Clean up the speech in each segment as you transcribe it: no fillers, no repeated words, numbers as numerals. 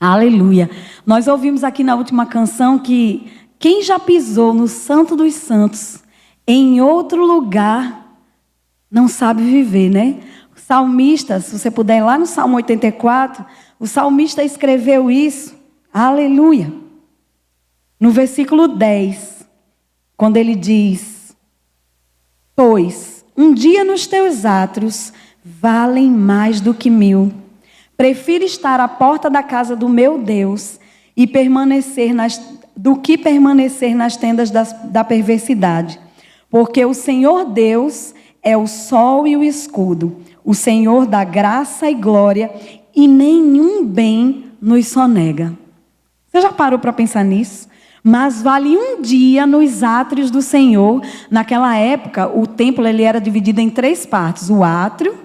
Aleluia. Nós ouvimos aqui na última canção que quem já pisou no Santo dos Santos em outro lugar não sabe viver, né? O salmista, se você puder ir lá no Salmo 84, o salmista escreveu isso. Aleluia. No versículo 10, quando ele diz: pois um dia nos teus átrios valem mais do que 1000. Prefiro estar à porta da casa do meu Deus e do que permanecer nas tendas da perversidade. Porque o Senhor Deus é o sol e o escudo, o Senhor dá graça e glória, e nenhum bem nos sonega. Você já parou para pensar nisso? Mas vale um dia nos átrios do Senhor. Naquela época, o templo ele era dividido em 3 partes: o átrio,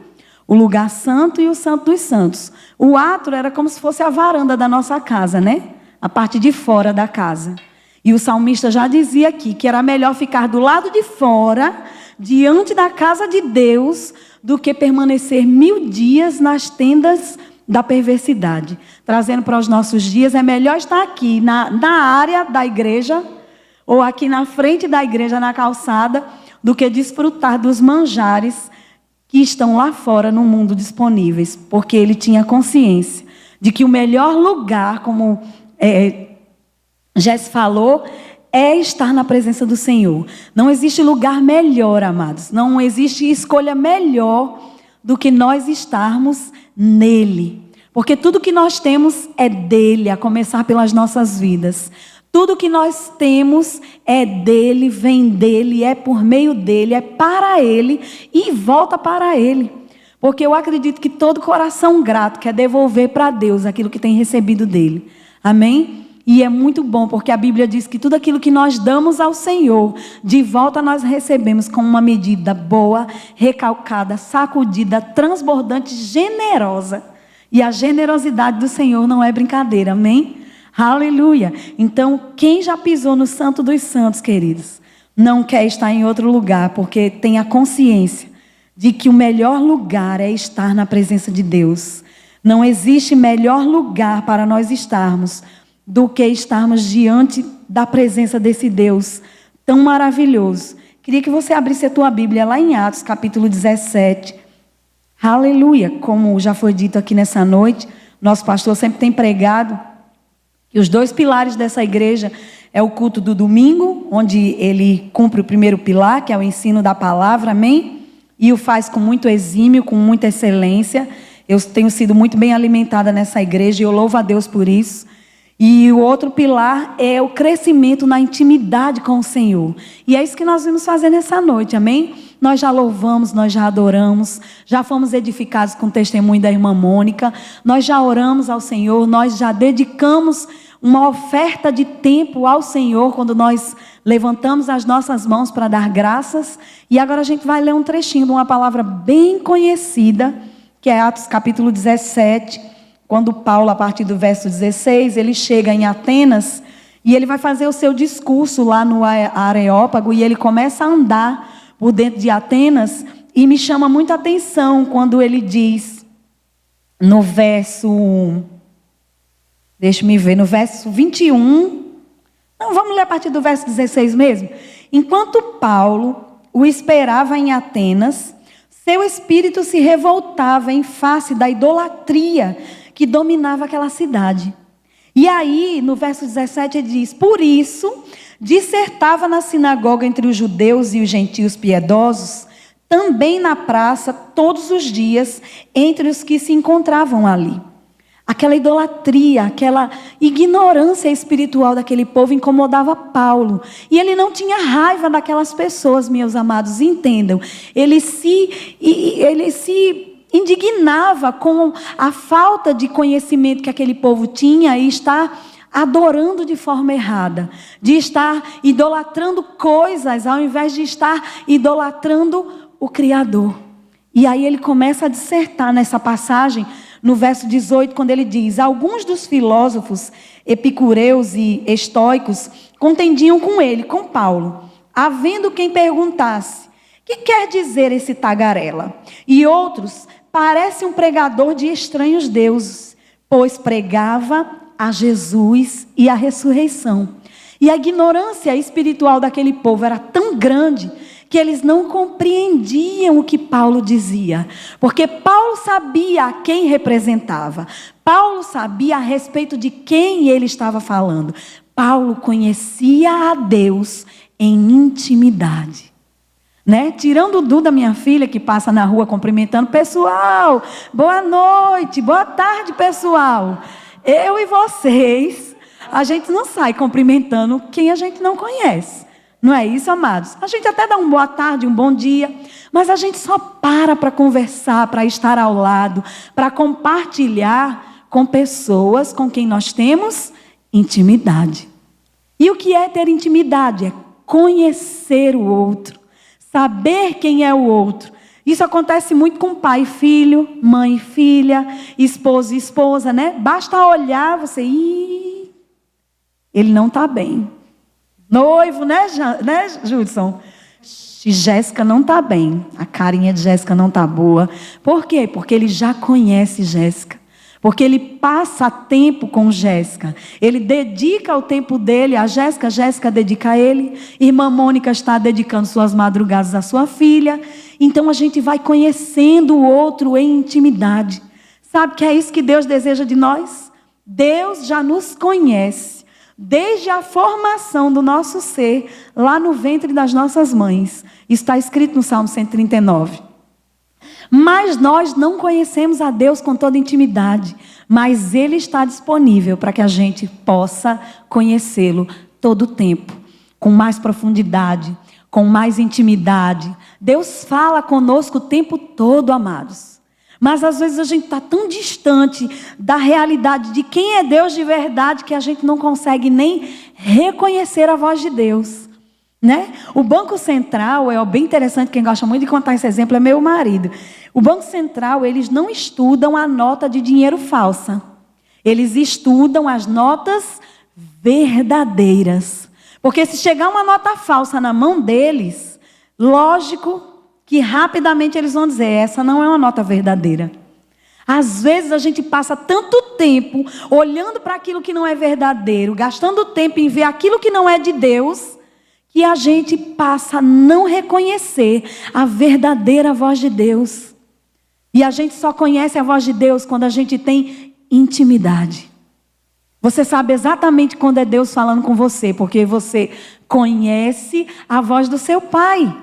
o lugar santo e o santo dos santos. O átrio era como se fosse a varanda da nossa casa, né? A parte de fora da casa. E o salmista já dizia aqui que era melhor ficar do lado de fora, diante da casa de Deus, do que permanecer 1000 dias nas tendas da perversidade. Trazendo para os nossos dias, é melhor estar aqui na área da igreja, ou aqui na frente da igreja, na calçada, do que desfrutar dos manjares que estão lá fora no mundo disponíveis. Porque ele tinha consciência de que o melhor lugar, como Jess falou, é estar na presença do Senhor. Não existe lugar melhor, amados. Não existe escolha melhor do que nós estarmos nele. Porque tudo que nós temos é dele, a começar pelas nossas vidas. Tudo que nós temos é dele, vem dele, é por meio dele, é para ele e volta para ele. Porque eu acredito que todo coração grato quer devolver para Deus aquilo que tem recebido dele. Amém? E é muito bom, porque a Bíblia diz que tudo aquilo que nós damos ao Senhor, de volta nós recebemos com uma medida boa, recalcada, sacudida, transbordante, generosa. E a generosidade do Senhor não é brincadeira, amém? Aleluia. Então, quem já pisou no Santo dos Santos, queridos, não quer estar em outro lugar, porque tem a consciência de que o melhor lugar é estar na presença de Deus. Não existe melhor lugar para nós estarmos do que estarmos diante da presença desse Deus tão maravilhoso. Queria que você abrisse a tua Bíblia lá em Atos, capítulo 17. Aleluia. Como já foi dito aqui nessa noite, nosso pastor sempre tem pregado que os 2 pilares dessa igreja é o culto do domingo, onde ele cumpre o primeiro pilar, que é o ensino da palavra, amém? E o faz com muito exímio, com muita excelência. Eu tenho sido muito bem alimentada nessa igreja e eu louvo a Deus por isso. E o outro pilar é o crescimento na intimidade com o Senhor. E é isso que nós vamos fazer nessa noite, amém? Nós já louvamos, nós já adoramos, já fomos edificados com o testemunho da irmã Mônica, nós já oramos ao Senhor, nós já dedicamos uma oferta de tempo ao Senhor quando nós levantamos as nossas mãos para dar graças. E agora a gente vai ler um trechinho de uma palavra bem conhecida, que é Atos capítulo 17, quando Paulo, a partir do verso 16, ele chega em Atenas e ele vai fazer o seu discurso lá no Areópago e ele começa a andar por dentro de Atenas e me chama muita atenção quando ele diz no verso, deixa-me ver, no verso 21, não, vamos ler a partir do verso 16 mesmo. Enquanto Paulo o esperava em Atenas, seu espírito se revoltava em face da idolatria que dominava aquela cidade. E aí, no verso 17, ele diz: por isso, dissertava na sinagoga entre os judeus e os gentios piedosos, também na praça, todos os dias, entre os que se encontravam ali. Aquela idolatria, aquela ignorância espiritual daquele povo incomodava Paulo. E ele não tinha raiva daquelas pessoas, meus amados, entendam. Ele se indignava com a falta de conhecimento que aquele povo tinha e estar adorando de forma errada, de estar idolatrando coisas ao invés de estar idolatrando o Criador. E aí ele começa a dissertar nessa passagem, no verso 18, quando ele diz: alguns dos filósofos epicureus e estoicos contendiam com ele, com Paulo, havendo quem perguntasse: que quer dizer esse tagarela? E outros: parece um pregador de estranhos deuses, pois pregava a Jesus e a ressurreição. E a ignorância espiritual daquele povo era tão grande que eles não compreendiam o que Paulo dizia. Porque Paulo sabia a quem representava. Paulo sabia a respeito de quem ele estava falando. Paulo conhecia a Deus em intimidade. Né? Tirando o Duda, minha filha, que passa na rua cumprimentando, pessoal, boa noite, boa tarde, pessoal. Eu e vocês, a gente não sai cumprimentando quem a gente não conhece. Não é isso, amados? A gente até dá um boa tarde, um bom dia, mas a gente só para conversar, para estar ao lado, para compartilhar com pessoas com quem nós temos intimidade. E o que é ter intimidade? É conhecer o outro, saber quem é o outro. Isso acontece muito com pai e filho, mãe e filha, esposo e esposa, né? Basta olhar, você, ele não está bem. Noivo, né, Judson? Jéssica não está bem. A carinha de Jéssica não está boa. Por quê? Porque ele já conhece Jéssica. Porque ele passa tempo com Jéssica. Ele dedica o tempo dele a Jéssica. Jéssica dedica a ele. Irmã Mônica está dedicando suas madrugadas à sua filha. Então a gente vai conhecendo o outro em intimidade. Sabe que é isso que Deus deseja de nós? Deus já nos conhece. Desde a formação do nosso ser, lá no ventre das nossas mães. Isso está escrito no Salmo 139. Mas nós não conhecemos a Deus com toda intimidade. Mas Ele está disponível para que a gente possa conhecê-lo todo o tempo. Com mais profundidade, com mais intimidade. Deus fala conosco o tempo todo, amados. Mas às vezes a gente está tão distante da realidade de quem é Deus de verdade que a gente não consegue nem reconhecer a voz de Deus, né? O Banco Central é bem interessante, quem gosta muito de contar esse exemplo é meu marido. O Banco Central, eles não estudam a nota de dinheiro falsa. Eles estudam as notas verdadeiras. Porque se chegar uma nota falsa na mão deles, lógico que rapidamente eles vão dizer, essa não é uma nota verdadeira. Às vezes a gente passa tanto tempo olhando para aquilo que não é verdadeiro, gastando tempo em ver aquilo que não é de Deus, que a gente passa a não reconhecer a verdadeira voz de Deus. E a gente só conhece a voz de Deus quando a gente tem intimidade. Você sabe exatamente quando é Deus falando com você, porque você conhece a voz do seu pai.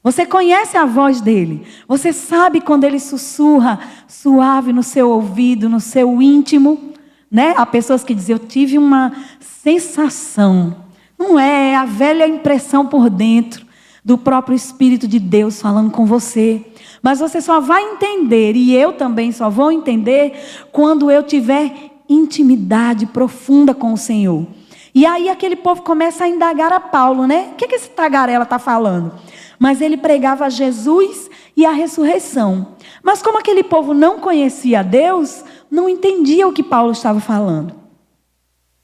Você conhece a voz dele. Você sabe quando ele sussurra suave no seu ouvido, no seu íntimo. Né? Há pessoas que dizem, eu tive uma sensação. Não é a velha impressão por dentro do próprio Espírito de Deus falando com você. Mas você só vai entender, e eu também só vou entender, quando eu tiver intimidade profunda com o Senhor. E aí aquele povo começa a indagar a Paulo, né? O que esse tagarela está falando? Mas ele pregava Jesus e a ressurreição. Mas como aquele povo não conhecia Deus, não entendia o que Paulo estava falando.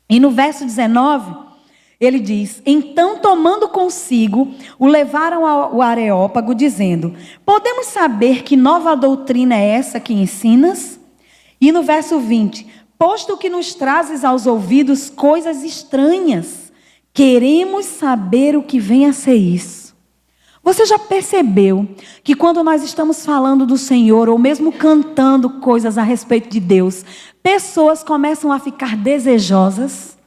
E no verso 19, ele diz, então tomando consigo, o levaram ao Areópago, dizendo, podemos saber que nova doutrina é essa que ensinas? E no verso 20, posto que nos trazes aos ouvidos coisas estranhas, queremos saber o que vem a ser isso. Você já percebeu que quando nós estamos falando do Senhor, ou mesmo cantando coisas a respeito de Deus, pessoas começam a ficar desejosas?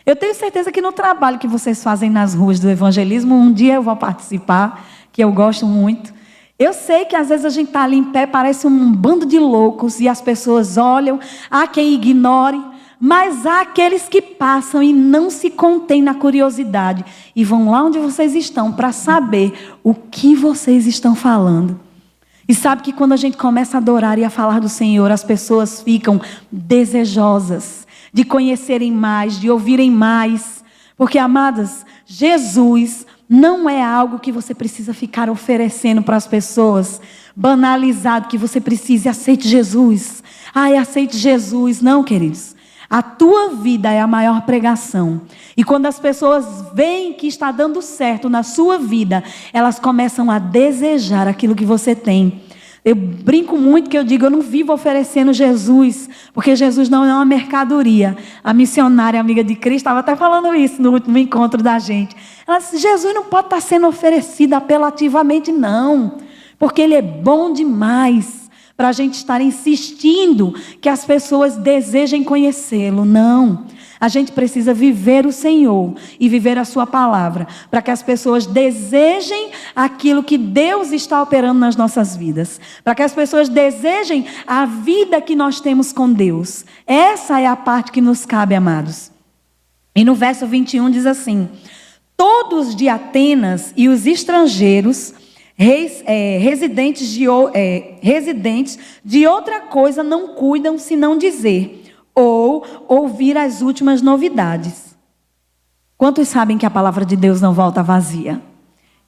Eu tenho certeza que no trabalho que vocês fazem nas ruas do evangelismo, um dia eu vou participar, que eu gosto muito. Eu sei que às vezes a gente está ali em pé, parece um bando de loucos, e as pessoas olham, há quem ignore, mas há aqueles que passam e não se contêm na curiosidade e vão lá onde vocês estão para saber o que vocês estão falando. E sabe que quando a gente começa a adorar e a falar do Senhor, as pessoas ficam desejosas de conhecerem mais, de ouvirem mais. Porque, amadas, Jesus não é algo que você precisa ficar oferecendo para as pessoas, banalizado, que você precise, aceite Jesus. Ai, aceite Jesus. Não, queridos. A tua vida é a maior pregação. E quando as pessoas veem que está dando certo na sua vida, elas começam a desejar aquilo que você tem. Eu brinco muito que eu digo, eu não vivo oferecendo Jesus, porque Jesus não é uma mercadoria. A missionária amiga de Cristo estava até falando isso no último encontro da gente. Ela disse, Jesus não pode estar sendo oferecido apelativamente, não, porque Ele é bom demais para a gente estar insistindo que as pessoas desejem conhecê-lo. Não. A gente precisa viver o Senhor e viver a sua palavra, para que as pessoas desejem aquilo que Deus está operando nas nossas vidas, para que as pessoas desejem a vida que nós temos com Deus. Essa é a parte que nos cabe, amados. E no verso 21 diz assim: todos de Atenas e os estrangeiros residentes de outra coisa não cuidam senão dizer ou ouvir as últimas novidades. Quantos sabem que a palavra de Deus não volta vazia?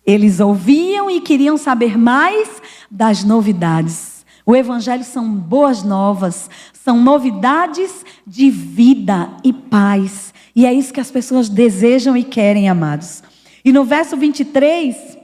Eles ouviam e queriam saber mais das novidades. O evangelho são boas novas, são novidades de vida e paz. E é isso que as pessoas desejam e querem, amados. E no verso 23...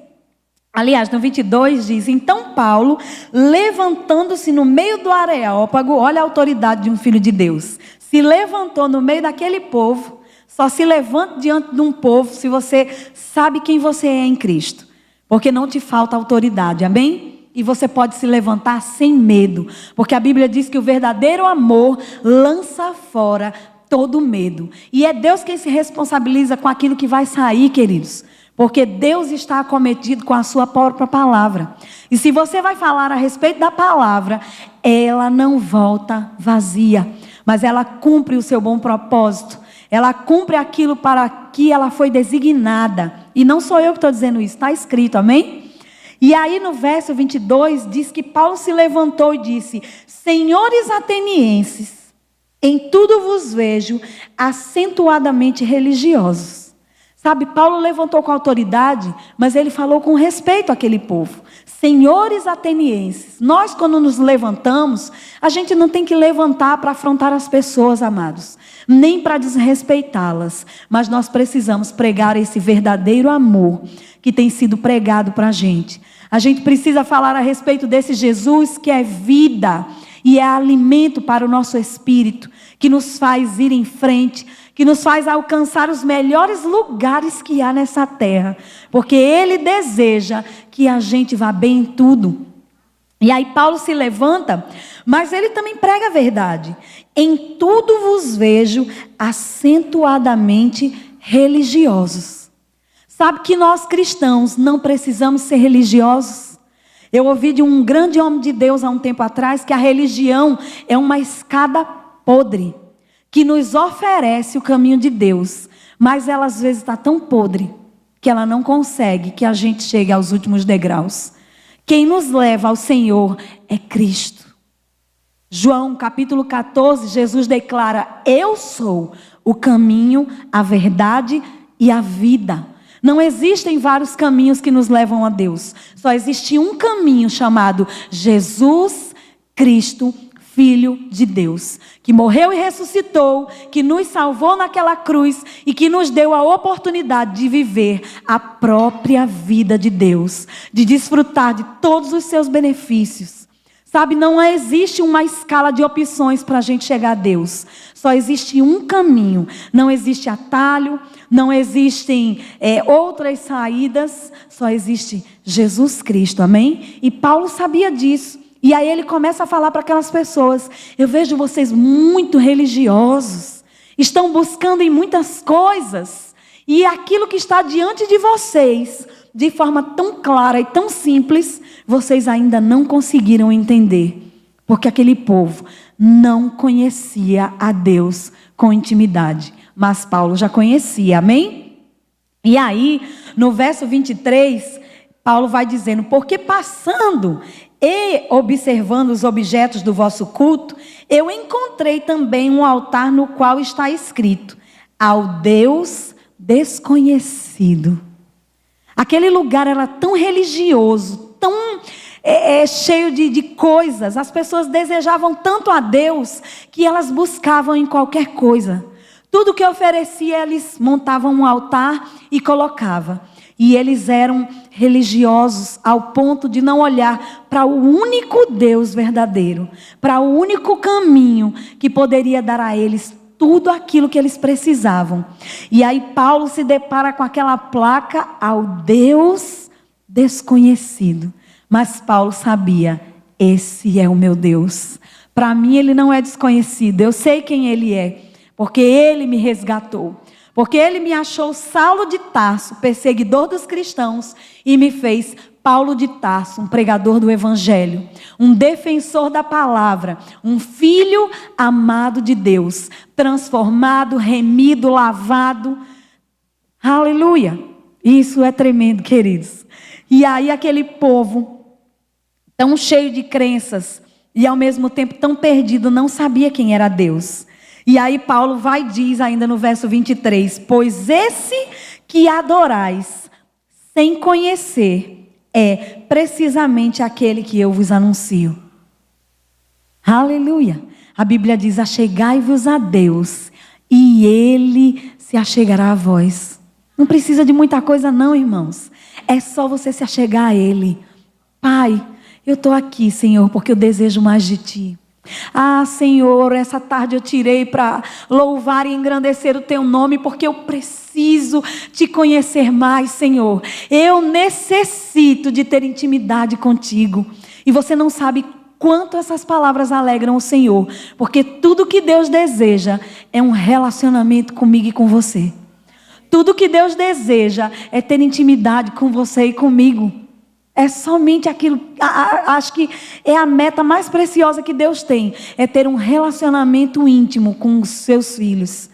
aliás, no 22 diz, então Paulo, levantando-se no meio do Areópago, olha a autoridade de um filho de Deus, se levantou no meio daquele povo. Só se levanta diante de um povo se você sabe quem você é em Cristo, porque não te falta autoridade, amém? E você pode se levantar sem medo, porque a Bíblia diz que o verdadeiro amor lança fora todo medo, e é Deus quem se responsabiliza com aquilo que vai sair, queridos. Porque Deus está acometido com a sua própria palavra. E se você vai falar a respeito da palavra, ela não volta vazia, mas ela cumpre o seu bom propósito. Ela cumpre aquilo para que ela foi designada. E não sou eu que estou dizendo isso, está escrito, amém? E aí no verso 22 diz que Paulo se levantou e disse: senhores atenienses, em tudo vos vejo acentuadamente religiosos. Sabe, Paulo levantou com autoridade, mas ele falou com respeito àquele povo. Senhores atenienses, nós quando nos levantamos, a gente não tem que levantar para afrontar as pessoas, amados, nem para desrespeitá-las, mas nós precisamos pregar esse verdadeiro amor que tem sido pregado para a gente. A gente precisa falar a respeito desse Jesus que é vida e é alimento para o nosso espírito, que nos faz ir em frente, que nos faz alcançar os melhores lugares que há nessa terra, porque Ele deseja que a gente vá bem em tudo. E aí Paulo se levanta, mas ele também prega a verdade. Em tudo vos vejo acentuadamente religiosos. Sabe que nós cristãos não precisamos ser religiosos? Eu ouvi de um grande homem de Deus há um tempo atrás que a religião é uma escada podre que nos oferece o caminho de Deus, mas ela às vezes está tão podre que ela não consegue que a gente chegue aos últimos degraus. Quem nos leva ao Senhor é Cristo. João capítulo 14, Jesus declara: eu sou o caminho, a verdade e a vida. Não existem vários caminhos que nos levam a Deus. Só existe um caminho chamado Jesus Cristo, Filho de Deus, que morreu e ressuscitou, que nos salvou naquela cruz e que nos deu a oportunidade de viver a própria vida de Deus, de desfrutar de todos os seus benefícios. Sabe, não existe uma escala de opções para a gente chegar a Deus. Só existe um caminho, não existe atalho, não existem outras saídas, só existe Jesus Cristo, amém? E Paulo sabia disso. E aí ele começa a falar para aquelas pessoas: eu vejo vocês muito religiosos, estão buscando em muitas coisas, e aquilo que está diante de vocês, de forma tão clara e tão simples, vocês ainda não conseguiram entender, porque aquele povo não conhecia a Deus com intimidade, mas Paulo já conhecia, amém? E aí, no verso 23, Paulo vai dizendo: porque passando e observando os objetos do vosso culto, eu encontrei também um altar no qual está escrito: ao Deus desconhecido. Aquele lugar era tão religioso, tão cheio de coisas. As pessoas desejavam tanto a Deus que elas buscavam em qualquer coisa. Tudo que oferecia, eles montavam um altar e colocavam. E eles eram religiosos ao ponto de não olhar para o único Deus verdadeiro, para o único caminho que poderia dar a eles tudo aquilo que eles precisavam. E aí Paulo se depara com aquela placa: ao Deus desconhecido. Mas Paulo sabia: esse é o meu Deus. Para mim ele não é desconhecido, eu sei quem ele é, porque ele me resgatou. Porque ele me achou Saulo de Tarso, perseguidor dos cristãos, e me fez Paulo de Tarso, um pregador do evangelho, um defensor da palavra, um filho amado de Deus, transformado, remido, lavado. Aleluia! Isso é tremendo, queridos. E aí aquele povo, tão cheio de crenças e ao mesmo tempo tão perdido, não sabia quem era Deus. E aí Paulo vai e diz ainda no verso 23, pois esse que adorais sem conhecer é precisamente aquele que eu vos anuncio. Aleluia! A Bíblia diz: achegai-vos a Deus e Ele se achegará a vós. Não precisa de muita coisa não, irmãos. É só você se achegar a Ele. Pai, eu estou aqui, Senhor, porque eu desejo mais de Ti. Ah, Senhor, essa tarde eu tirei para louvar e engrandecer o Teu nome, porque eu preciso Te conhecer mais, Senhor. Eu necessito de ter intimidade contigo. E você não sabe quanto essas palavras alegram o Senhor, porque tudo que Deus deseja é um relacionamento comigo e com você. Tudo que Deus deseja é ter intimidade com você e comigo. É somente aquilo, acho que é a meta mais preciosa que Deus tem, é ter um relacionamento íntimo com os seus filhos.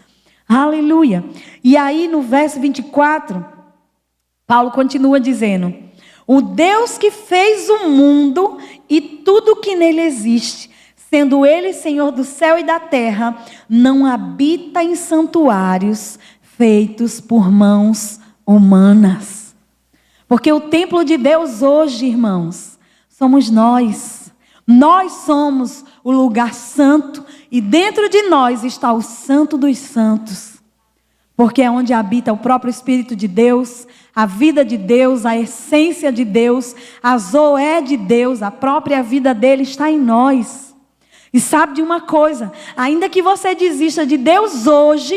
Aleluia! E aí no verso 24, Paulo continua dizendo: o Deus que fez o mundo e tudo que nele existe, sendo Ele Senhor do céu e da terra, não habita em santuários feitos por mãos humanas. Porque o templo de Deus hoje, irmãos, somos nós. Nós somos o lugar santo e dentro de nós está o Santo dos Santos. Porque é onde habita o próprio Espírito de Deus, a vida de Deus, a essência de Deus, a zoé de Deus, a própria vida dele está em nós. E sabe de uma coisa, ainda que você desista de Deus hoje,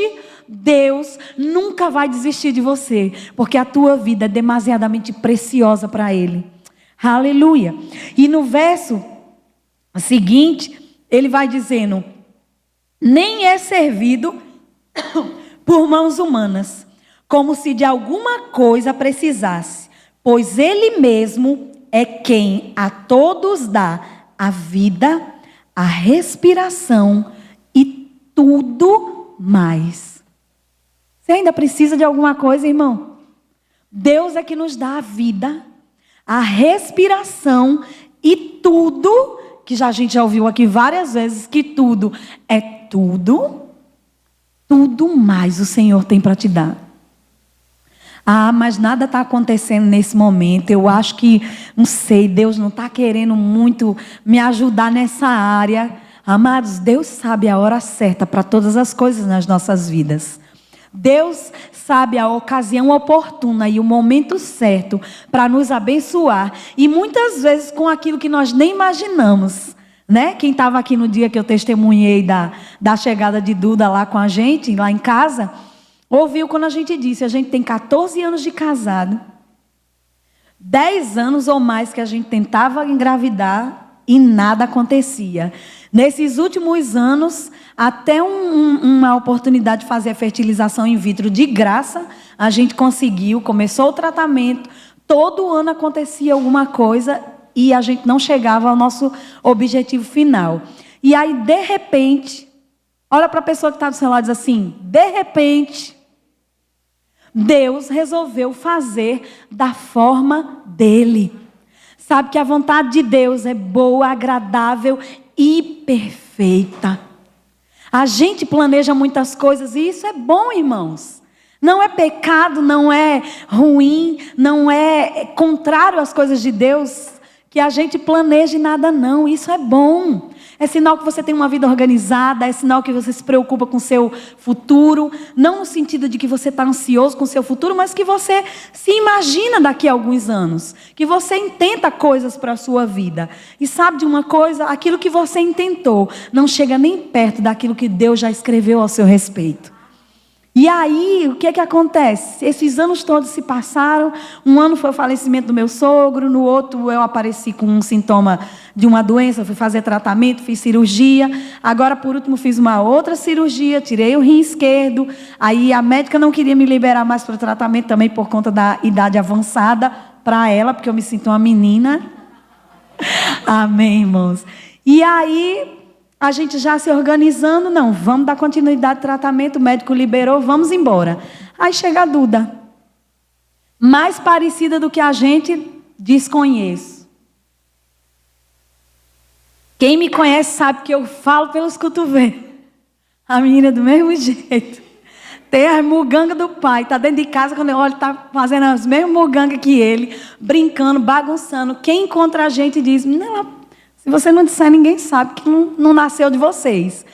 Deus nunca vai desistir de você, porque a tua vida é demasiadamente preciosa para Ele. Aleluia! E no verso seguinte, ele vai dizendo: nem é servido por mãos humanas, como se de alguma coisa precisasse, pois Ele mesmo é quem a todos dá a vida, a respiração e tudo mais. Você ainda precisa de alguma coisa, irmão? Deus é que nos dá a vida, a respiração e tudo, que a gente já ouviu aqui várias vezes, que tudo é tudo, tudo mais o Senhor tem para te dar. Ah, mas nada está acontecendo nesse momento. Eu acho que, não sei, Deus não está querendo muito me ajudar nessa área. Amados, Deus sabe a hora certa para todas as coisas nas nossas vidas. Deus sabe a ocasião oportuna e o momento certo para nos abençoar. E muitas vezes com aquilo que nós nem imaginamos, né? Quem estava aqui no dia que eu testemunhei da chegada de Duda lá com a gente, lá em casa, ouviu quando a gente disse: a gente tem 14 anos de casado, 10 anos ou mais que a gente tentava engravidar e nada acontecia. Nesses últimos anos, até uma oportunidade de fazer a fertilização in vitro de graça, a gente conseguiu, começou o tratamento, todo ano acontecia alguma coisa e a gente não chegava ao nosso objetivo final. E aí, de repente, olha para a pessoa que está do seu lado e diz assim: de repente, Deus resolveu fazer da forma dele. Sabe que a vontade de Deus é boa, agradável e perfeita. A gente planeja muitas coisas e isso é bom, irmãos. Não é pecado, não é ruim, não é contrário às coisas de Deus que a gente planeje nada não. Isso é bom. É sinal que você tem uma vida organizada, é sinal que você se preocupa com o seu futuro, não no sentido de que você está ansioso com o seu futuro, mas que você se imagina daqui a alguns anos, que você intenta coisas para a sua vida. E sabe de uma coisa? Aquilo que você intentou não chega nem perto daquilo que Deus já escreveu ao seu respeito. E aí, o que é que acontece? Esses anos todos se passaram. Um ano foi o falecimento do meu sogro, no outro eu apareci com um sintoma de uma doença, fui fazer tratamento, fiz cirurgia. Agora, por último, fiz uma outra cirurgia, tirei o rim esquerdo. Aí a médica não queria me liberar mais para o tratamento também por conta da idade avançada para ela, porque eu me sinto uma menina. Amém, irmãos. E aí, a gente já se organizando, não, vamos dar continuidade ao tratamento, o médico liberou, vamos embora. Aí chega a Duda, mais parecida do que a gente, desconheço. Quem me conhece sabe que eu falo pelos cotovelos. A menina é do mesmo jeito. Tem as mugangas do pai, está dentro de casa, quando eu olho, está fazendo as mesmas mugangas que ele, brincando, bagunçando. Quem encontra a gente diz, não, se você não disser, ninguém sabe que não nasceu de vocês.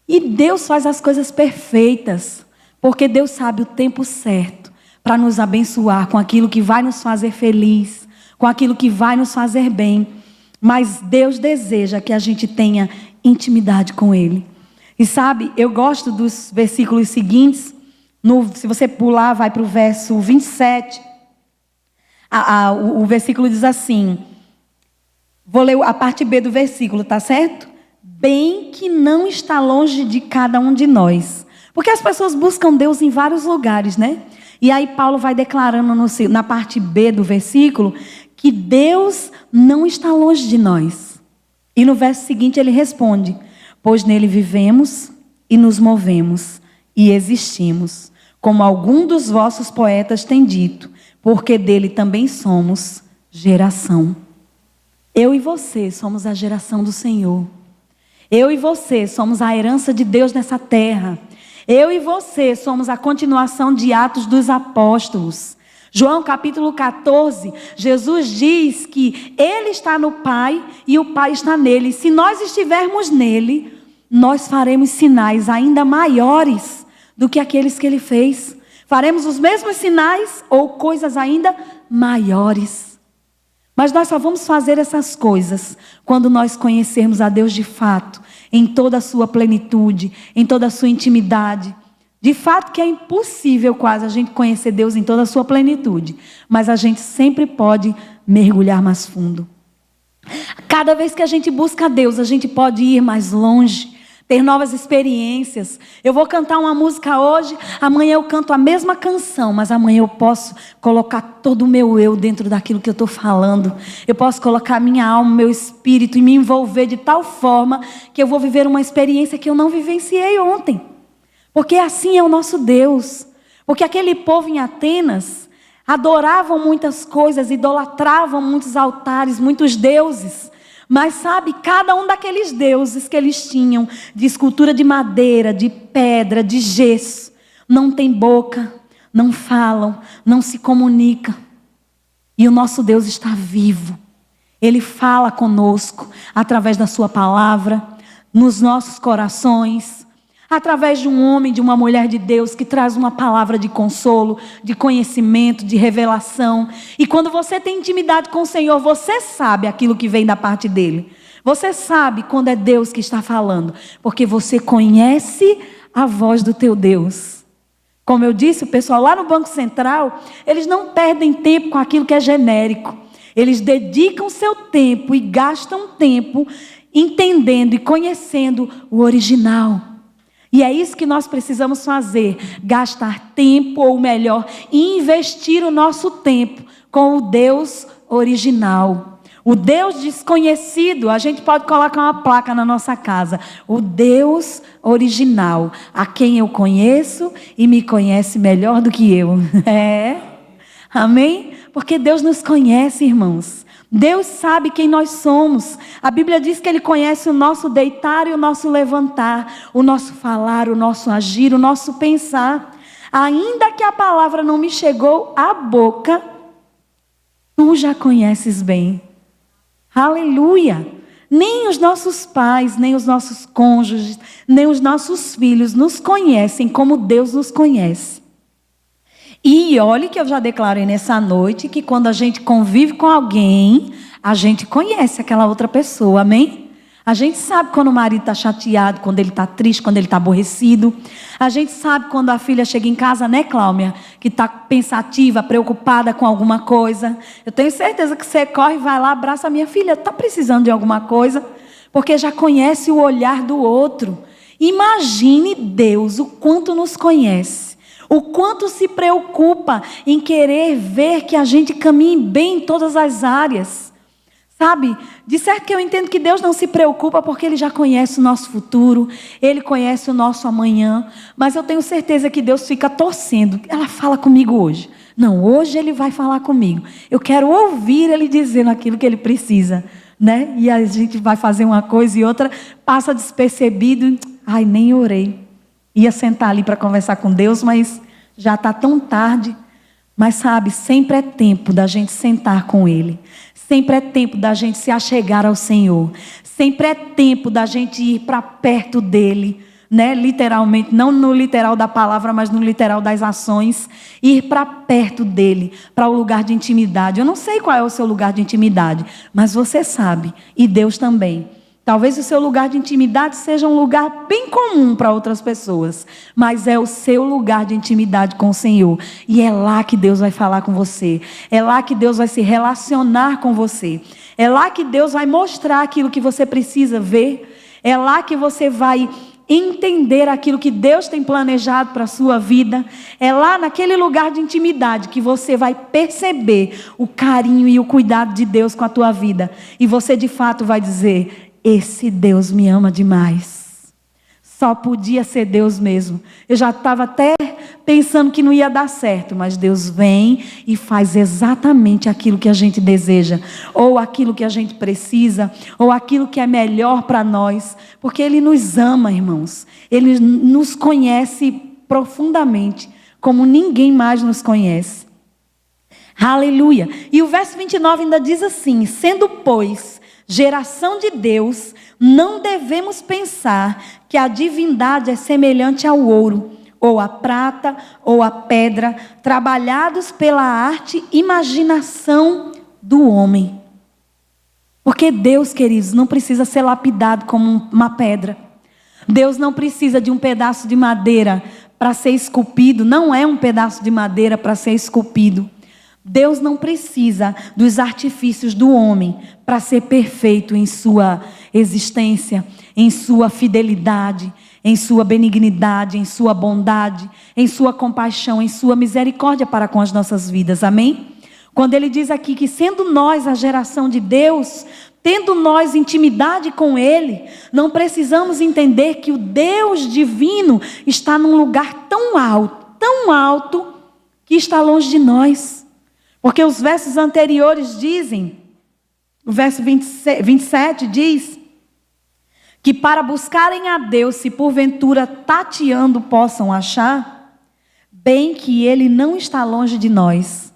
E Deus faz as coisas perfeitas, porque Deus sabe o tempo certo para nos abençoar com aquilo que vai nos fazer feliz, com aquilo que vai nos fazer bem. Mas Deus deseja que a gente tenha intimidade com Ele. E sabe, eu gosto dos versículos seguintes. Se você pular, vai para o verso 27. O versículo diz assim... Vou ler a parte B do versículo, tá certo? Bem que não está longe de cada um de nós. Porque as pessoas buscam Deus em vários lugares, né? E aí Paulo vai declarando na parte B do versículo que Deus não está longe de nós. E no verso seguinte ele responde: pois nele vivemos e nos movemos e existimos, como algum dos vossos poetas tem dito, porque dele também somos geração. Eu e você somos a geração do Senhor. Eu e você somos a herança de Deus nessa terra. Eu e você somos a continuação de Atos dos Apóstolos. João capítulo 14, Jesus diz que Ele está no Pai e o Pai está nele. Se nós estivermos nele, nós faremos sinais ainda maiores do que aqueles que Ele fez. Faremos os mesmos sinais ou coisas ainda maiores. Mas nós só vamos fazer essas coisas quando nós conhecermos a Deus de fato, em toda a sua plenitude, em toda a sua intimidade. De fato que é impossível quase a gente conhecer Deus em toda a sua plenitude, mas a gente sempre pode mergulhar mais fundo. Cada vez que a gente busca Deus, a gente pode ir mais longe, ter novas experiências. Eu vou cantar uma música hoje, amanhã eu canto a mesma canção, mas amanhã eu posso colocar todo o meu eu dentro daquilo que eu estou falando. Eu posso colocar minha alma, meu espírito e me envolver de tal forma que eu vou viver uma experiência que eu não vivenciei ontem. Porque assim é o nosso Deus. Porque aquele povo em Atenas adoravam muitas coisas, idolatravam muitos altares, muitos deuses. Mas sabe, cada um daqueles deuses que eles tinham, de escultura de madeira, de pedra, de gesso, não tem boca, não falam, não se comunicam. E o nosso Deus está vivo. Ele fala conosco através da sua palavra, nos nossos corações, através de um homem, de uma mulher de Deus que traz uma palavra de consolo, de conhecimento, de revelação. E quando você tem intimidade com o Senhor, você sabe aquilo que vem da parte dele. Você sabe quando é Deus que está falando, porque você conhece a voz do teu Deus. Como eu disse, o pessoal lá no Banco Central, eles não perdem tempo com aquilo que é genérico. Eles dedicam seu tempo e gastam tempo entendendo e conhecendo o original. E é isso que nós precisamos fazer, gastar tempo, ou melhor, investir o nosso tempo com o Deus original. O Deus desconhecido, a gente pode colocar uma placa na nossa casa. O Deus original, a quem eu conheço e me conhece melhor do que eu. Amém? Porque Deus nos conhece, irmãos. Deus sabe quem nós somos. A Bíblia diz que Ele conhece o nosso deitar e o nosso levantar, o nosso falar, o nosso agir, o nosso pensar. Ainda que a palavra não me chegou à boca, Tu já conheces bem. Aleluia! Nem os nossos pais, nem os nossos cônjuges, nem os nossos filhos nos conhecem como Deus nos conhece. E olhe que eu já declarei nessa noite que quando a gente convive com alguém, a gente conhece aquela outra pessoa, amém? A gente sabe quando o marido está chateado, quando ele está triste, quando ele está aborrecido. A gente sabe quando a filha chega em casa, né, Cláudia? Que está pensativa, preocupada com alguma coisa. Eu tenho certeza que você corre, vai lá, abraça a minha filha. Está precisando de alguma coisa? Porque já conhece o olhar do outro. Imagine Deus, o quanto nos conhece. O quanto se preocupa em querer ver que a gente caminhe bem em todas as áreas. Sabe, de certo que eu entendo que Deus não se preocupa porque Ele já conhece o nosso futuro, Ele conhece o nosso amanhã, mas eu tenho certeza que Deus fica torcendo. Ela fala comigo hoje. Não, hoje Ele vai falar comigo. Eu quero ouvir Ele dizendo aquilo que Ele precisa, né? E a gente vai fazer uma coisa e outra, passa despercebido. Ai, nem orei. Ia sentar ali para conversar com Deus, mas já está tão tarde. Mas sabe, sempre é tempo da gente sentar com Ele. Sempre é tempo da gente se achegar ao Senhor. Sempre é tempo da gente ir para perto dEle. Né? Literalmente, não no literal da palavra, mas no literal das ações. Ir para perto dEle, para o lugar de intimidade. Eu não sei qual é o seu lugar de intimidade, mas você sabe, e Deus também. Talvez o seu lugar de intimidade seja um lugar bem comum para outras pessoas, mas é o seu lugar de intimidade com o Senhor. E é lá que Deus vai falar com você. É lá que Deus vai se relacionar com você. É lá que Deus vai mostrar aquilo que você precisa ver. É lá que você vai entender aquilo que Deus tem planejado para a sua vida. É lá naquele lugar de intimidade que você vai perceber o carinho e o cuidado de Deus com a tua vida. E você de fato vai dizer: esse Deus me ama demais. Só podia ser Deus mesmo. Eu já estava até pensando que não ia dar certo, mas Deus vem e faz exatamente aquilo que a gente deseja, ou aquilo que a gente precisa, ou aquilo que é melhor para nós, porque Ele nos ama, irmãos. Ele nos conhece profundamente, como ninguém mais nos conhece. Aleluia. E o verso 29 ainda diz assim: sendo, pois, geração de Deus, não devemos pensar que a divindade é semelhante ao ouro, ou à prata, ou à pedra, trabalhados pela arte e imaginação do homem. Porque Deus, queridos, não precisa ser lapidado como uma pedra. Deus não precisa de um pedaço de madeira para ser esculpido. Não é um pedaço de madeira para ser esculpido. Deus não precisa dos artifícios do homem para ser perfeito em sua existência, em sua fidelidade, em sua benignidade, em sua bondade, em sua compaixão, em sua misericórdia para com as nossas vidas. Amém? Quando ele diz aqui que sendo nós a geração de Deus, tendo nós intimidade com Ele, não precisamos entender que o Deus divino está num lugar tão alto, que está longe de nós. Porque os versos anteriores dizem, o verso 27 diz, que para buscarem a Deus, se porventura tateando possam achar, bem que Ele não está longe de nós.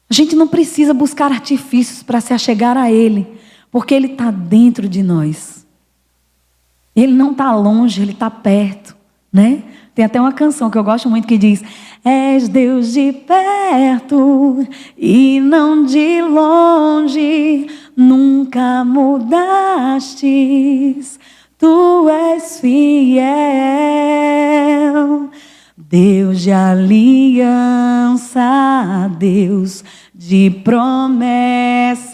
A gente não precisa buscar artifícios para se achegar a Ele, porque Ele está dentro de nós. Ele não está longe, Ele está perto, né? Tem até uma canção que eu gosto muito que diz: és Deus de perto e não de longe, nunca mudastes, tu és fiel. Deus de aliança, Deus de promessas,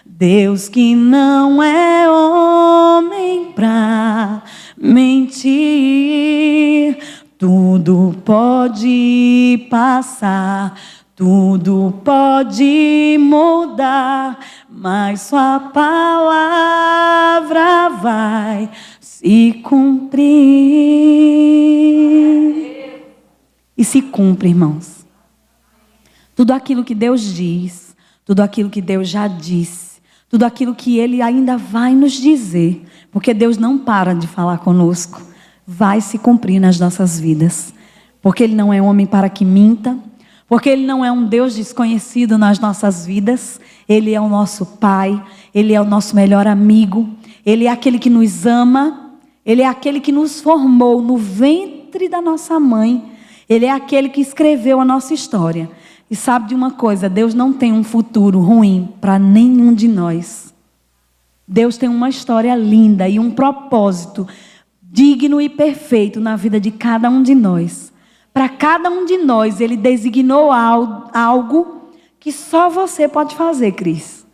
Deus que não é homem pra mentir. Tudo pode passar, tudo pode mudar, mas sua palavra vai se cumprir. E se cumpre, irmãos. Tudo aquilo que Deus diz, tudo aquilo que Deus já disse, tudo aquilo que Ele ainda vai nos dizer, porque Deus não para de falar conosco, vai se cumprir nas nossas vidas. Porque Ele não é homem para que minta, Porque Ele não é um Deus desconhecido nas nossas vidas. Ele é o nosso Pai, Ele é o nosso melhor amigo, Ele é aquele que nos ama, Ele é aquele que nos formou no ventre da nossa mãe, Ele é aquele que escreveu a nossa história. E sabe de uma coisa, Deus não tem um futuro ruim para nenhum de nós. Deus tem uma história linda e um propósito digno e perfeito na vida de cada um de nós. Para cada um de nós, Ele designou algo que só você pode fazer, Cris.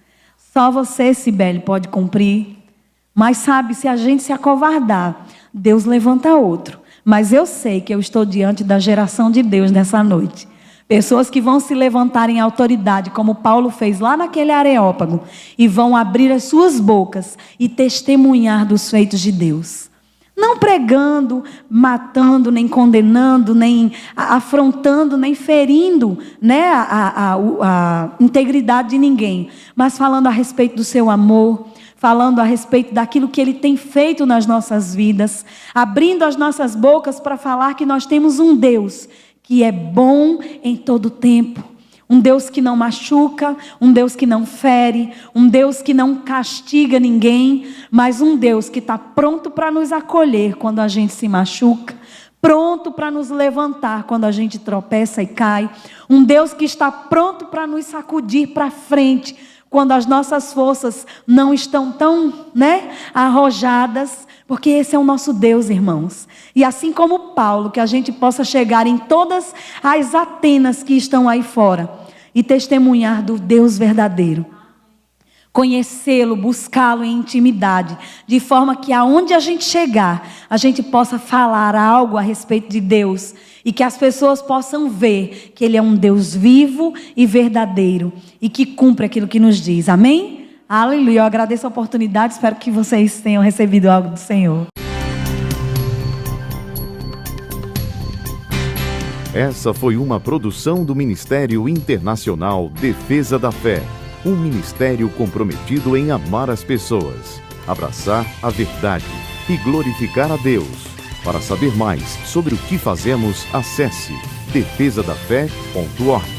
Só você, Cibele, pode cumprir. Mas sabe, se a gente se acovardar, Deus levanta outro. Mas eu sei que eu estou diante da geração de Deus nessa noite. Pessoas que vão se levantar em autoridade, como Paulo fez lá naquele Areópago, e vão abrir as suas bocas e testemunhar dos feitos de Deus. Não pregando, matando, nem condenando, nem afrontando, nem ferindo, né, a integridade de ninguém. Mas falando a respeito do seu amor, falando a respeito daquilo que Ele tem feito nas nossas vidas. Abrindo as nossas bocas para falar que nós temos um Deus que é bom em todo tempo. Um Deus que não machuca, um Deus que não fere, um Deus que não castiga ninguém, mas um Deus que está pronto para nos acolher quando a gente se machuca, pronto para nos levantar quando a gente tropeça e cai, um Deus que está pronto para nos sacudir para frente quando as nossas forças não estão tão, arrojadas, porque esse é o nosso Deus, irmãos. E assim como Paulo, que a gente possa chegar em todas as Atenas que estão aí fora e testemunhar do Deus verdadeiro. Conhecê-lo, buscá-lo em intimidade, de forma que aonde a gente chegar, a gente possa falar algo a respeito de Deus e que as pessoas possam ver que Ele é um Deus vivo e verdadeiro e que cumpre aquilo que nos diz. Amém? Aleluia. Eu agradeço a oportunidade, espero que vocês tenham recebido algo do Senhor. Essa foi uma produção do Ministério Internacional Defesa da Fé. Um ministério comprometido em amar as pessoas, abraçar a verdade e glorificar a Deus. Para saber mais sobre o que fazemos, acesse defesadafé.org.